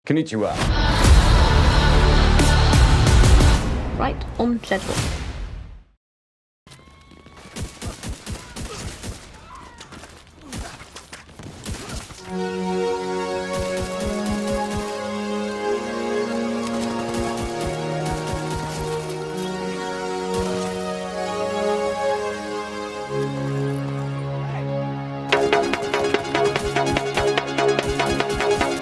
Konnichiwa. Right on schedule.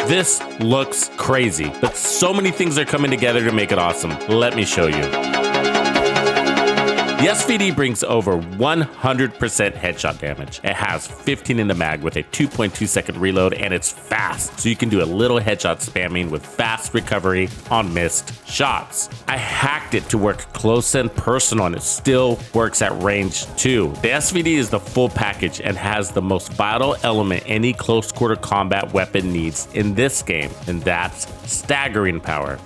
This looks crazy, but so many things are coming together to make it awesome. Let me show you. The SVD brings over 100% headshot damage. It has 15 in the mag with a 2.2 second reload, and it's fast, so you can do a little headshot spamming with fast recovery on missed shots. I hacked it to work close and personal, and it still works at range too. The SVD is the full package and has the most vital element any close quarter combat weapon needs in this game, and that's staggering power.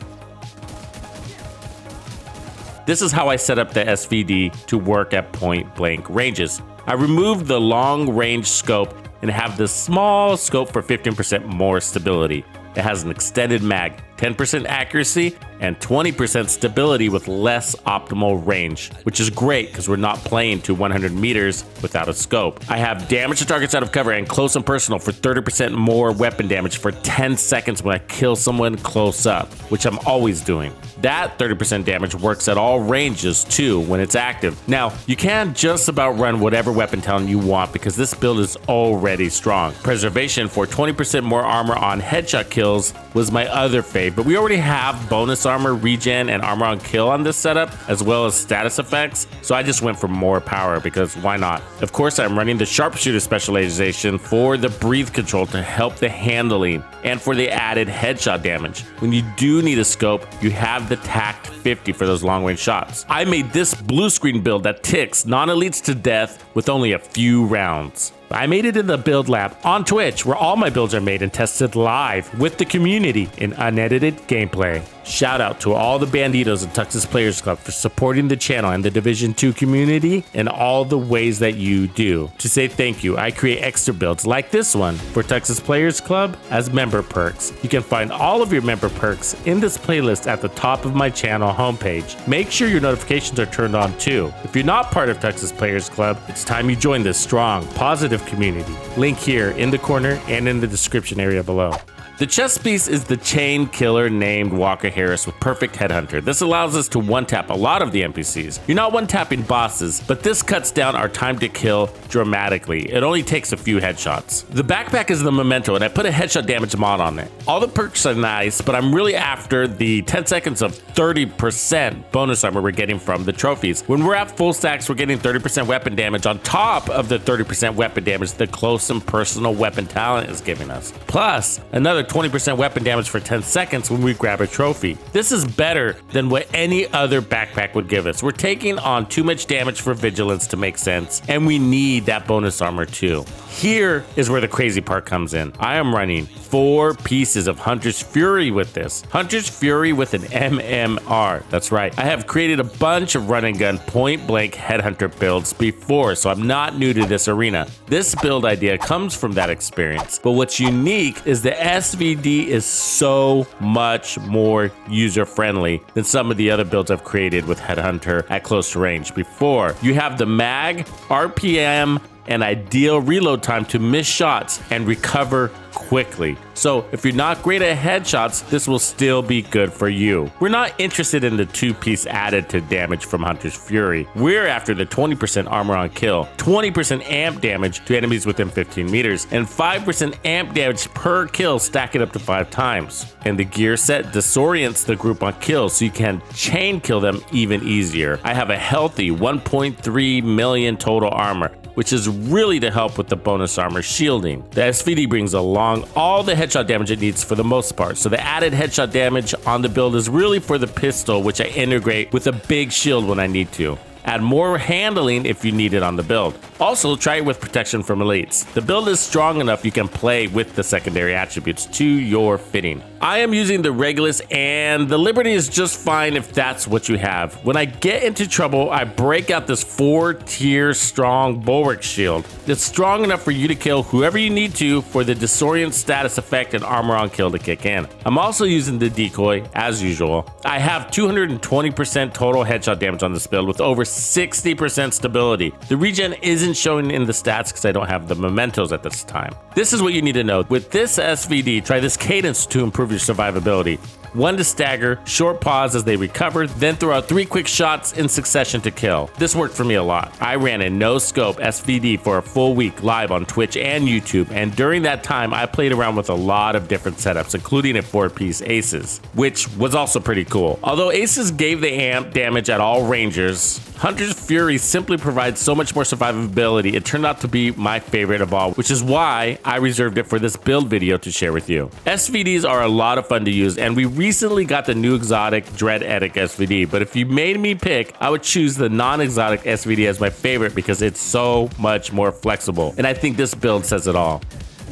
This is how I set up the SVD to work at point blank ranges. I removed the long range scope and have this small scope for 15% more stability. It has an extended mag, 10% accuracy, and 20% stability with less optimal range, which is great because we're not playing to 100 meters without a scope. I have damage to targets out of cover and close and personal for 30% more weapon damage for 10 seconds when I kill someone close up, which I'm always doing. That 30% damage works at all ranges too when it's active. Now, you can just about run whatever weapon talent you want because this build is already strong. Preservation for 20% more armor on headshot kills was my other fave, but we already have bonus armor, regen, and armor on kill on this setup, as well as status effects, so I just went for more power because why not? Of course, I'm running the sharpshooter specialization for the breathe control to help the handling and for the added headshot damage. When you do need a scope, you have the tact 50 for those long range shots. I made this blue screen build that ticks non-elites to death with only a few rounds. I made it in the build lab on Twitch, where all my builds are made and tested live with the community in unedited gameplay. Shout out to all the Bandidos and Tuxes Players Club for supporting the channel and the Division 2 community in all the ways that you do. To say thank you, I create extra builds like this one for Tuxes Players Club as member perks. You can find all of your member perks in this playlist at the top of my channel homepage. Make sure your notifications are turned on too. If you're not part of Tuxes Players Club, it's time you join this strong, positive community. Link here in the corner and in the description area below. The chess piece is the chain killer named Walker Harris with Perfect Headhunter. This allows us to one-tap a lot of the NPCs. You're not one-tapping bosses, but this cuts down our time to kill dramatically. It only takes a few headshots. The backpack is the memento, and I put a headshot damage mod on it. All the perks are nice, but I'm really after the 10 seconds of 30% bonus armor we're getting from the trophies. When we're at full stacks, we're getting 30% weapon damage on top of the 30% weapon damage the close and personal weapon talent is giving us. Plus, another 20% weapon damage for 10 seconds when we grab a trophy. This is better than what any other backpack would give us. We're taking on too much damage for vigilance to make sense, and we need that bonus armor too. Here is where the crazy part comes in. I am running 4 pieces of Hunter's Fury with this. Hunter's Fury with an MMR. That's right. I have created a bunch of run and gun point blank headhunter builds before, so I'm not new to this arena. This build idea comes from that experience, but what's unique is the SVD is so much more user-friendly than some of the other builds I've created with headhunter at close range before. You have the mag, RPM, and ideal reload time to miss shots and recover quickly. So if you're not great at headshots, this will still be good for you. We're not interested in the 2-piece added to damage from Hunter's Fury. We're after the 20% armor on kill, 20% amp damage to enemies within 15 meters, and 5% amp damage per kill, stack it up to 5 times. And the gear set disorients the group on kills, so you can chain kill them even easier. I have a healthy 1.3 million total armor, which is really to help with the bonus armor shielding. The SVD brings along all the headshot damage it needs for the most part, so the added headshot damage on the build is really for the pistol, which I integrate with a big shield when I need to. Add more handling if you need it on the build. Also, try it with protection from elites. The build is strong enough you can play with the secondary attributes to your fitting. I am using the Regulus, and the Liberty is just fine if that's what you have. When I get into trouble, I break out this 4-tier strong bulwark shield. It's strong enough for you to kill whoever you need to for the disorient status effect and armor on kill to kick in. I'm also using the decoy as usual. I have 220% total headshot damage on this build with over 60% stability. The regen isn't showing in the stats because I don't have the mementos at this time. This is what you need to know. With this SVD, try this cadence to improve your survivability. 1 to stagger, short pause as they recover, then throw out 3 quick shots in succession to kill. This worked for me a lot. I ran a no scope SVD for a full week live on Twitch and YouTube, and during that time I played around with a lot of different setups, including a 4-piece Aces, which was also pretty cool. Although Aces gave the amp damage at all rangers, Hunter's Fury simply provides so much more survivability. It turned out to be my favorite of all, which is why I reserved it for this build video to share with you. SVDs are a lot of fun to use, and we recently got the new exotic Dread Edic SVD, but if you made me pick, I would choose the non-exotic SVD as my favorite because it's so much more flexible, and I think this build says it all.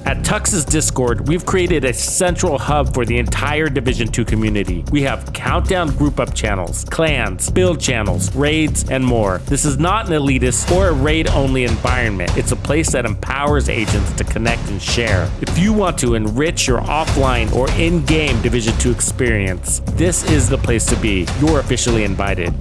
At Tux's Discord, we've created a central hub for the entire Division 2 community. We have countdown group up channels, clans, build channels, raids, and more. This is not an elitist or a raid-only environment. It's a place that empowers agents to connect and share. If you want to enrich your offline or in-game Division 2 experience, this is the place to be. You're officially invited.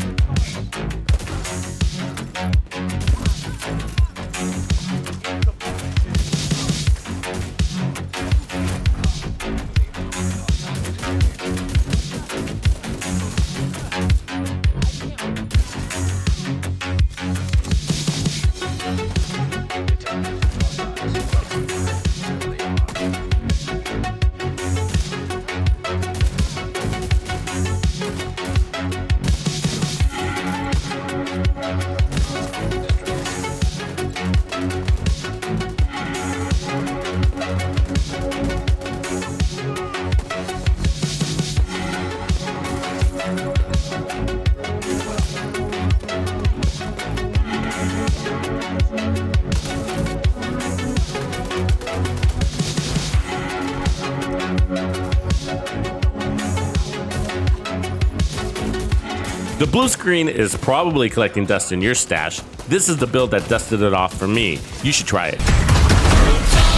The blue screen is probably collecting dust in your stash. This is the build that dusted it off for me. You should try it.